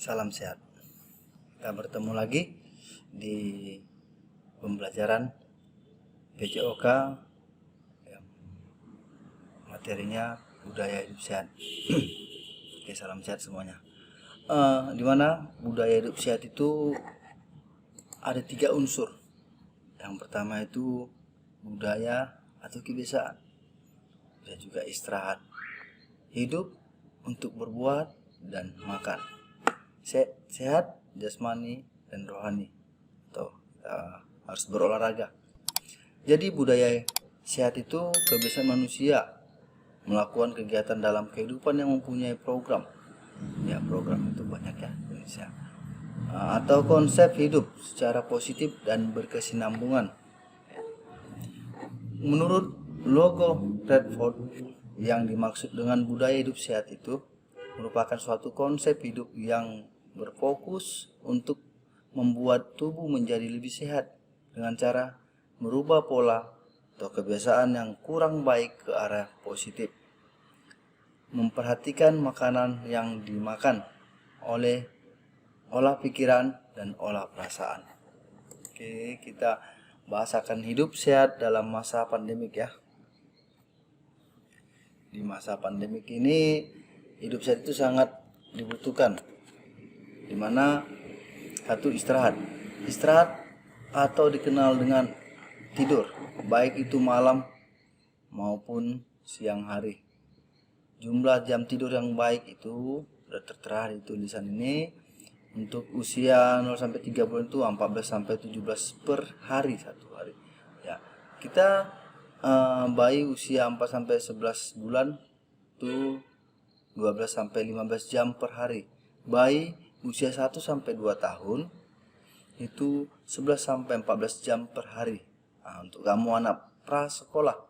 Salam sehat. Kita bertemu lagi di pembelajaran PJOK yang materinya budaya hidup sehat. Oke, salam sehat semuanya. Dimana budaya hidup sehat itu ada 3 unsur. Yang pertama itu budaya atau kebiasaan, dan juga istirahat, hidup untuk berbuat dan makan, sehat jasmani dan rohani, atau kita harus berolahraga. Jadi budaya sehat itu kebiasaan manusia melakukan kegiatan dalam kehidupan yang mempunyai program. Ya, program itu banyak ya Indonesia. Atau konsep hidup secara positif dan berkesinambungan. Menurut logo Redford, yang dimaksud dengan budaya hidup sehat itu merupakan suatu konsep hidup yang berfokus untuk membuat tubuh menjadi lebih sehat dengan cara merubah pola atau kebiasaan yang kurang baik ke arah positif. Memperhatikan makanan yang dimakan oleh olah pikiran dan olah perasaan. Oke, kita bahasakan hidup sehat dalam masa pandemik ya. Di masa pandemik ini hidup sehat itu sangat dibutuhkan, dimana satu, istirahat atau dikenal dengan tidur, baik itu malam maupun siang hari. Jumlah jam tidur yang baik itu sudah tertera di tulisan ini. Untuk usia 0 sampai 3 bulan itu 14 sampai 17 per hari satu hari. Ya, kita bayi usia 4 sampai 11 bulan itu 12 sampai 15 jam per hari. Bayi usia 1 sampai 2 tahun itu 11 sampai 14 jam per hari. Untuk kamu anak prasekolah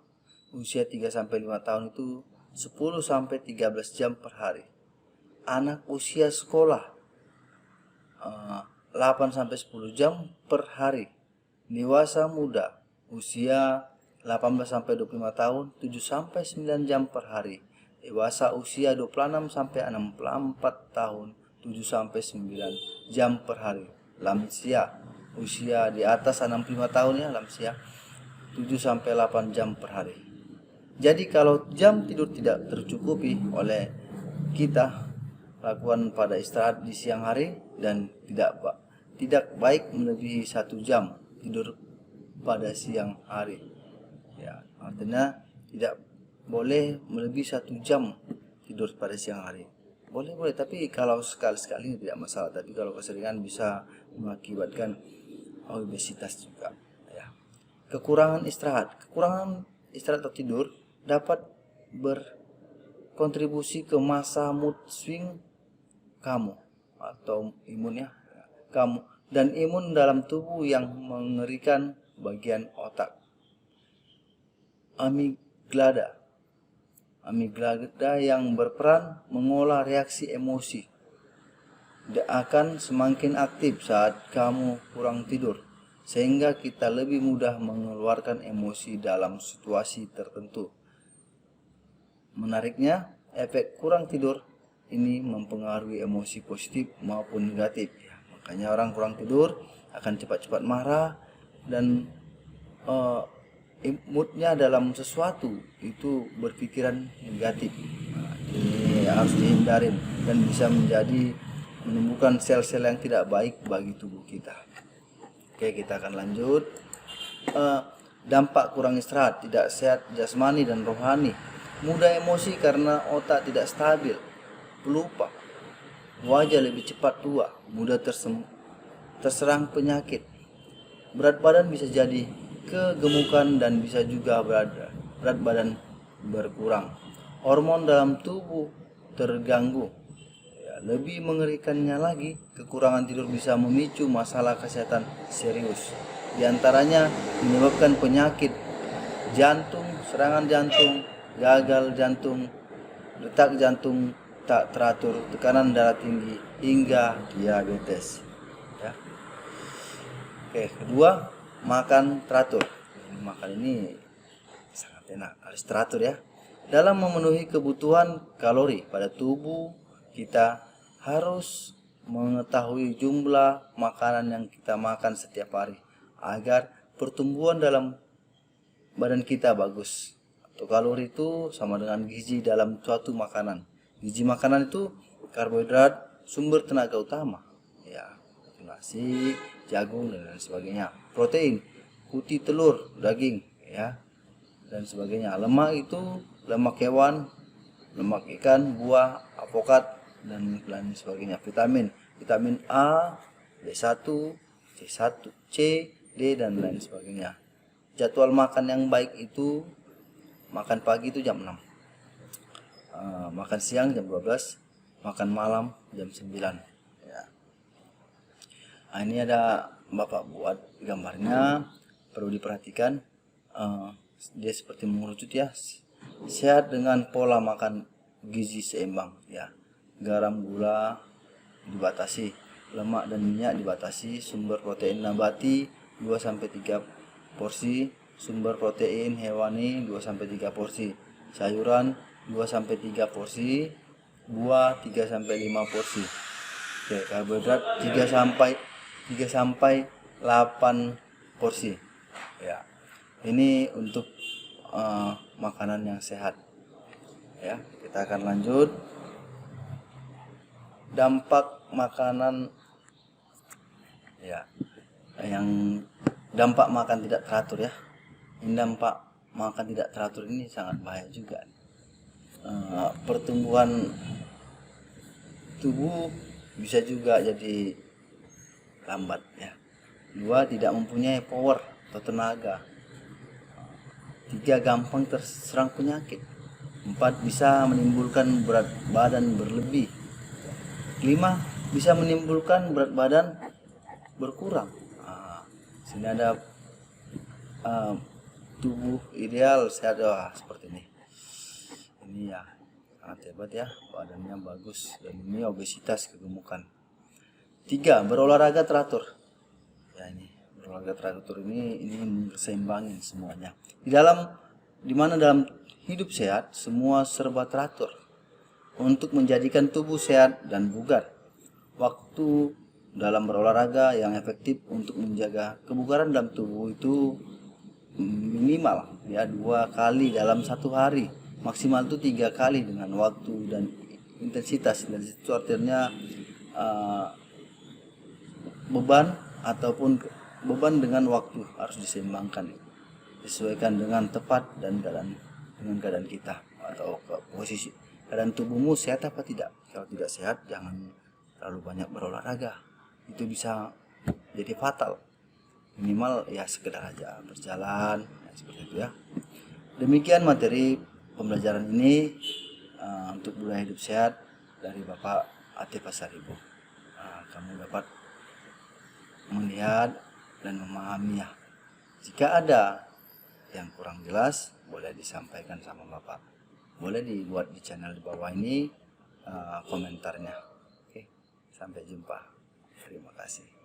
usia 3 sampai 5 tahun itu 10 sampai 13 jam per hari. Anak usia sekolah 8 sampai 10 jam per hari. Dewasa muda usia 18 sampai 25 tahun 7 sampai 9 jam per hari. Dewasa usia 26 sampai 64 tahun 7 sampai 9 jam per hari. Lansia usia di atas 65 tahun ya, lansia 7 sampai 8 jam per hari. Jadi kalau jam tidur tidak tercukupi oleh kita lakukan pada istirahat di siang hari, dan tidak baik melebihi 1 jam tidur pada siang hari. Ya, artinya tidak boleh melebihi 1 jam tidur pada siang hari. Boleh, tapi kalau sekali-sekali tidak masalah. Tapi kalau keseringan bisa mengakibatkan obesitas juga. Ya. Kekurangan istirahat atau tidur dapat berkontribusi ke masa mood swing kamu atau imunnya kamu, dan imun dalam tubuh yang mengerikan bagian otak. Amigdala yang berperan mengolah reaksi emosi akan semakin aktif saat kamu kurang tidur, sehingga kita lebih mudah mengeluarkan emosi dalam situasi tertentu. Menariknya, efek kurang tidur ini mempengaruhi emosi positif maupun negatif. Makanya orang kurang tidur akan cepat-cepat marah dan moodnya dalam sesuatu itu berpikiran negatif. Ini harus dihindarin dan bisa menimbulkan sel-sel yang tidak baik bagi tubuh kita. Oke, kita akan lanjut. Dampak kurang istirahat: tidak sehat jasmani dan rohani, mudah emosi karena otak tidak stabil, pelupa, wajah lebih cepat tua, mudah terserang penyakit, berat badan bisa jadi kegemukan dan bisa juga berat badan berkurang, hormon dalam tubuh terganggu. Ya, lebih mengerikannya lagi, kekurangan tidur bisa memicu masalah kesehatan serius, diantaranya menyebabkan penyakit jantung, serangan jantung, gagal jantung, detak jantung tak teratur, tekanan darah tinggi, hingga diabetes. Ya. Oke, kedua, makan teratur. Makan ini sangat enak, harus teratur ya. Dalam memenuhi kebutuhan kalori pada tubuh kita harus mengetahui jumlah makanan yang kita makan setiap hari agar pertumbuhan dalam badan kita bagus. Atau kalori itu sama dengan gizi dalam suatu makanan. Gizi makanan itu karbohidrat, sumber tenaga utama, ya, nasi, jagung dan lain sebagainya. Protein, putih telur, daging, ya, dan sebagainya. Lemak itu lemak hewan, lemak ikan, buah, alpukat dan lain sebagainya. Vitamin A, B1, C1, C, D dan lain sebagainya. Jadwal makan yang baik itu makan pagi itu jam 6, makan siang jam 12, makan malam jam 9, ya. Nah, ini ada Bapak buat gambarnya, perlu diperhatikan. Dia seperti mengerucut, ya. Sehat dengan pola makan gizi seimbang, ya. Garam, gula dibatasi, lemak dan minyak dibatasi, sumber protein nabati 2-3 porsi, sumber protein hewani 2-3 porsi, sayuran 2-3 porsi, buah 3-5 porsi. Oke, karbohidrat 3-8 porsi. Ya. Ini untuk makanan yang sehat. Ya, kita akan lanjut. Dampak makanan, ya, yang dampak makan tidak teratur, ya. Ini dampak makan tidak teratur ini sangat bahaya juga. Pertumbuhan tubuh bisa juga jadi lambat, ya. 2, tidak mempunyai power atau tenaga. 3, gampang terserang penyakit. 4, bisa menimbulkan berat badan berlebih. 5, bisa menimbulkan berat badan berkurang. Sini ada tubuh ideal sehat, seperti ini. Ini, ya, sangat hebat, ya, badannya bagus, dan ini obesitas, kegemukan. 3, berolahraga teratur. Ya, ini berolahraga teratur ini seimbangin semuanya. Di mana dalam hidup sehat semua serba teratur untuk menjadikan tubuh sehat dan bugar. Waktu dalam berolahraga yang efektif untuk menjaga kebugaran dalam tubuh itu minimal, ya, 2 kali dalam 1 hari, maksimal itu 3 kali dengan waktu dan intensitas. Dan itu artinya beban beban dengan waktu harus diseimbangkan, disesuaikan dengan tepat dan dengan keadaan kita atau posisi keadaan tubuhmu sehat apa tidak. Kalau tidak sehat, jangan terlalu banyak berolahraga, itu bisa jadi fatal. Minimal, ya, sekedar aja berjalan, ya, seperti itu, ya. Demikian materi pembelajaran ini untuk budaya hidup sehat dari Bapak Atif Pasaribu. Kamu dapat melihat dan memahaminya. Jika ada yang kurang jelas, boleh disampaikan sama Bapak. Boleh dibuat di channel di bawah ini komentarnya. Oke, sampai jumpa. Terima kasih.